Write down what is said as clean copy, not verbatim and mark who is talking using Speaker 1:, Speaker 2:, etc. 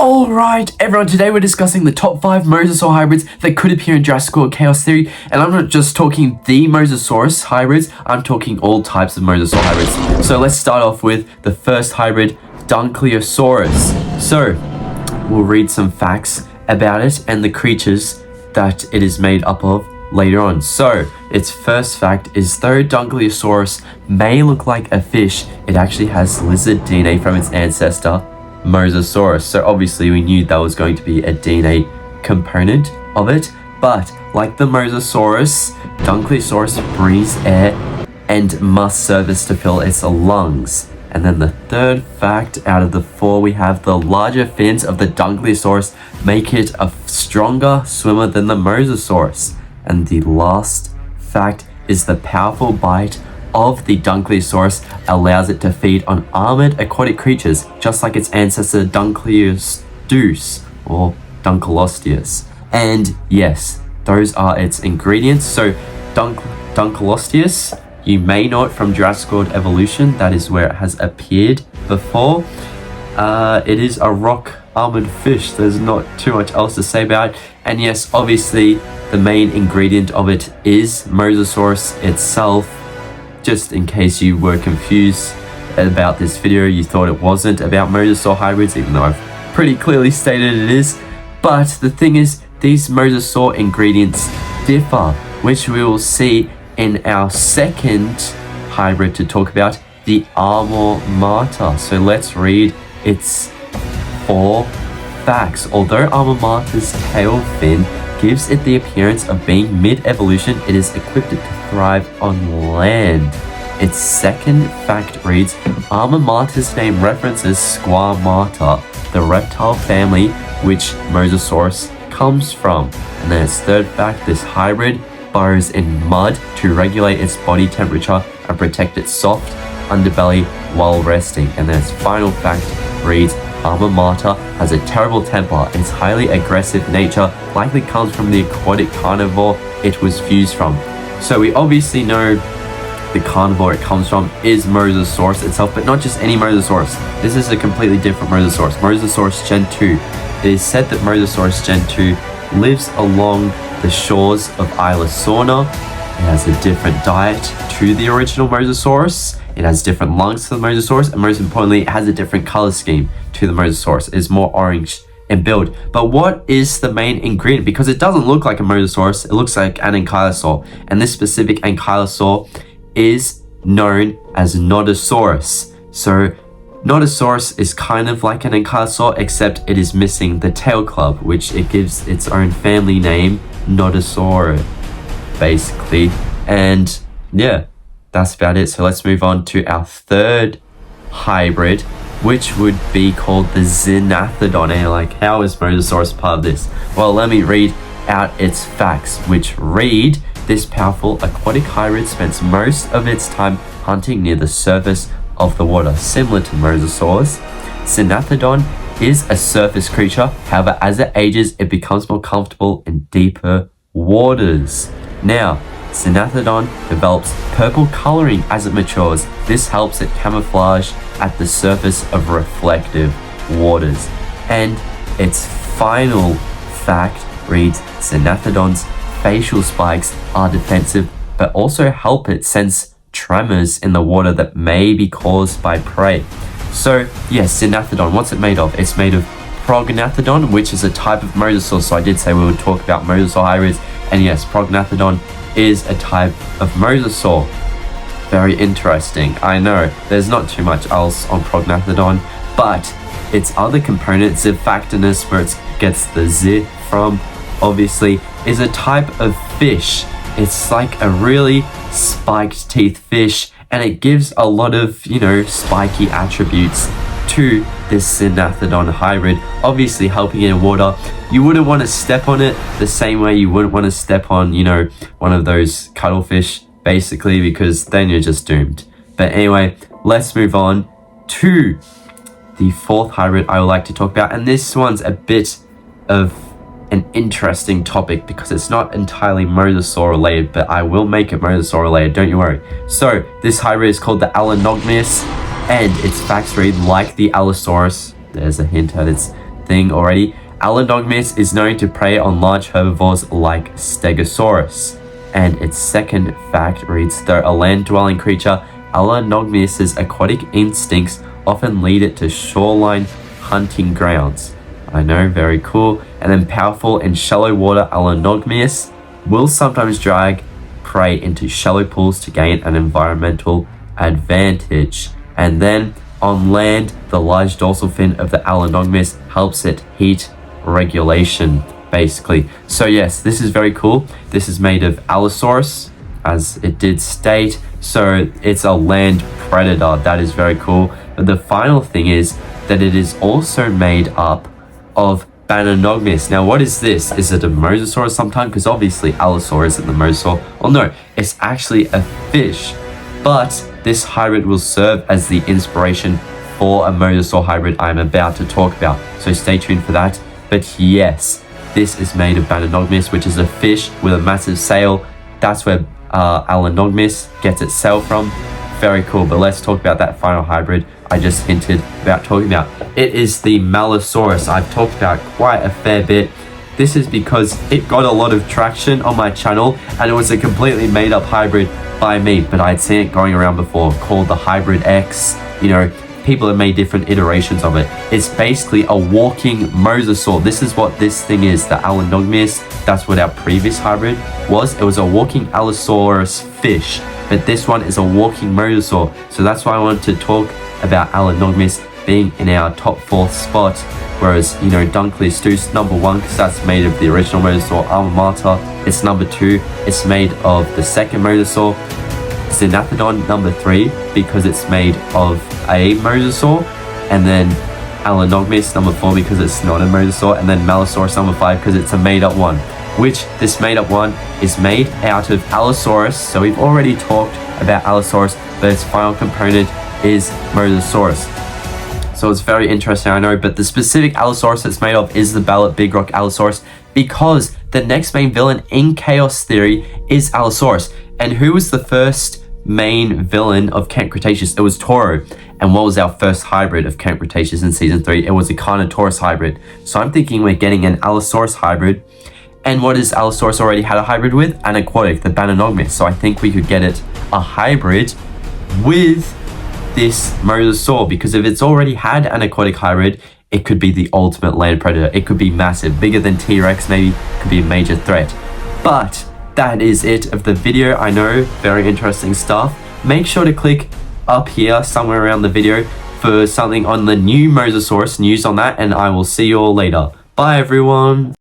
Speaker 1: Alright everyone, today we're discussing the top 5 Mosasaur hybrids that could appear in Jurrassic World Chaos Theory, and I'm not just talking the Mosasaurus hybrids, I'm talking all types of Mosasaur hybrids. So let's start off with the first hybrid, Dunkleosteus. So, we'll read some facts about it and the creatures that it is made up of later on. So, its first fact is though Dunkleosteus may look like a fish, it actually has lizard DNA from its ancestor, Mosasaurus. So obviously we knew that was going to be a DNA component of it, but like the Mosasaurus, Dunkleosteus breathes air and must service to fill its lungs. And then the third fact out of the 4, we have the larger fins of the Dunkleosteus make it a stronger swimmer than the Mosasaurus. And the last fact is the powerful bite of the Dunkleosteus allows it to feed on armored aquatic creatures, just like its ancestor Dunkleosteus or Dunkleosteus. And yes, those are its ingredients. So Dunkleosteus, you may know it from Jurrassic World Evolution, that is where it has appeared before. It is a rock armored fish, there's not too much else to say about it. And yes, obviously the main ingredient of it is Mosasaurus itself. Just in case you were confused about this video, you thought it wasn't about Mosasaur hybrids, even though I've pretty clearly stated it is. But the thing is, these Mosasaur ingredients differ, which we will see in our second hybrid to talk about, the Armor Mater. So let's read its 4 facts. Although Armor Mater's tail fin gives it the appearance of being mid-evolution, it is equipped to thrive on land. Its second fact reads, Armor Mater's name references Squamata, the reptile family which Mosasaurus comes from. And then its third fact, this hybrid burrows in mud to regulate its body temperature and protect its soft underbelly while resting. And then its final fact reads, Armor Mater has a terrible temper and its highly aggressive nature likely comes from the aquatic carnivore it was fused from. So we obviously know the carnivore it comes from is Mosasaurus itself, but not just any Mosasaurus. This is a completely different Mosasaurus, Mosasaurus Gen 2. It is said that Mosasaurus Gen 2 lives along the shores of Allosaurus. It has a different diet to the original Mosasaurus. It has different lungs to the Mosasaurus, and most importantly, it has a different color scheme to the Mosasaurus. It is more orange in build. But what is the main ingredient? Because it doesn't look like a Mosasaurus, it looks like an ankylosaur. And this specific ankylosaur is known as Nodosaurus. So Nodosaurus is kind of like an ankylosaur, except it is missing the tail club, which it gives its own family name, Nodosaurus, basically. And yeah, that's about it. So let's move on to our third hybrid, which would be called the Xiphactinus. And like, how is Mosasaurus part of this? Well, let me read out its facts, which read, this powerful aquatic hybrid spends most of its time hunting near the surface of the water, similar to Mosasaurus. Xiphactinus is a surface creature, however, as it ages, it becomes more comfortable in deeper waters. Now, Xiphactinus develops purple coloring as it matures. This helps it camouflage at the surface of reflective waters. And its final fact reads, Xiphactinus's facial spikes are defensive, but also help it sense tremors in the water that may be caused by prey. So yes, Xiphactinus, what's it made of? It's made of Prognathodon, which is a type of Mosasaur. So I did say we would talk about Mosasaur hybrids, and yes, Prognathodon is a type of Mosasaur. Very interesting. I know there's not too much else on Prognathodon, but its other component, Xiphactinus, where it gets the Z from, obviously, is a type of fish. It's like a really spiked teeth fish, and it gives a lot of, spiky attributes to this Xiphactinus hybrid, obviously helping it in water. You wouldn't want to step on it the same way you wouldn't want to step on, one of those cuttlefish, basically, because then you're just doomed. But anyway, let's move on to the fourth hybrid I would like to talk about, and this one's a bit of an interesting topic because it's not entirely Mosasaur related, but I will make it Mosasaur related, don't you worry. So this hybrid is called the Bananogmius, and its facts read, like the Allosaurus, there's a hint at its thing already. Bananogmius is known to prey on large herbivores like Stegosaurus. And its second fact reads, though a land-dwelling creature, Bananogmius's aquatic instincts often lead it to shoreline hunting grounds. I know, very cool. And then powerful in shallow water, Bananogmius will sometimes drag prey into shallow pools to gain an environmental advantage. And then on land, the large dorsal fin of the Bananogmius helps it heat regulation, basically. So yes, this is very cool. This is made of Allosaurus, as it did state, so it's a land predator. That is very cool. But the final thing is that it is also made up of Bananogmius. Now what is this? Is it a mosasaur sometime? Because obviously Allosaurus isn't the mosasaur. Oh no, it's actually a fish. But this hybrid will serve as the inspiration for a mosasaur hybrid I'm about to talk about. So stay tuned for that. But yes, this is made of Bananogmius, which is a fish with a massive sail. That's where Bananogmius gets its sail from. Very cool. But let's talk about that final hybrid I just hinted about talking about. It is the Mosasaurus. I've talked about quite a fair bit. This is because it got a lot of traction on my channel and it was a completely made up hybrid by me, but I'd seen it going around before called the Hybrid X. You know, people have made different iterations of it. It's basically a walking mosasaur. This is what this thing is, the Bananogmius. That's what our previous hybrid was. It was a walking Allosaurus fish, but this one is a walking mosasaur. So that's why I wanted to talk about Bananogmius being in our top 4th spot, whereas, you know, Dunkleosteus number 1 because that's made of the original mosasaur alma mater. It's number 2. It's made of the second mosasaur. Prognathodon number 3 because it's made of a mosasaur, and then Bananogmius number 4 because it's not a mosasaur, and then Mosasaurus number 5 because it's a made up one, which this made up one is made out of Allosaurus. So we've already talked about Allosaurus, but its final component is Mosasaurus. So it's very interesting, I know, but the specific Allosaurus it's made of is the Ballot Big Rock Allosaurus, because the next main villain in Chaos Theory is Allosaurus. And who was the first main villain of Camp Cretaceous? It was Toro. And what was our first hybrid of Camp Cretaceous in season 3? It was a Carnotaurus hybrid. So I'm thinking we're getting an Allosaurus hybrid. And what has Allosaurus already had a hybrid with? An aquatic, the Bananogmius. So I think we could get it a hybrid with this mosasaur, because if it's already had an aquatic hybrid, it could be the ultimate land predator. It could be massive, bigger than T-Rex, maybe, could be a major threat. But that is it of the video. I know, very interesting stuff. Make sure to click up here somewhere around the video for something on the new Mosasaurus, news on that, and I will see you all later. Bye everyone.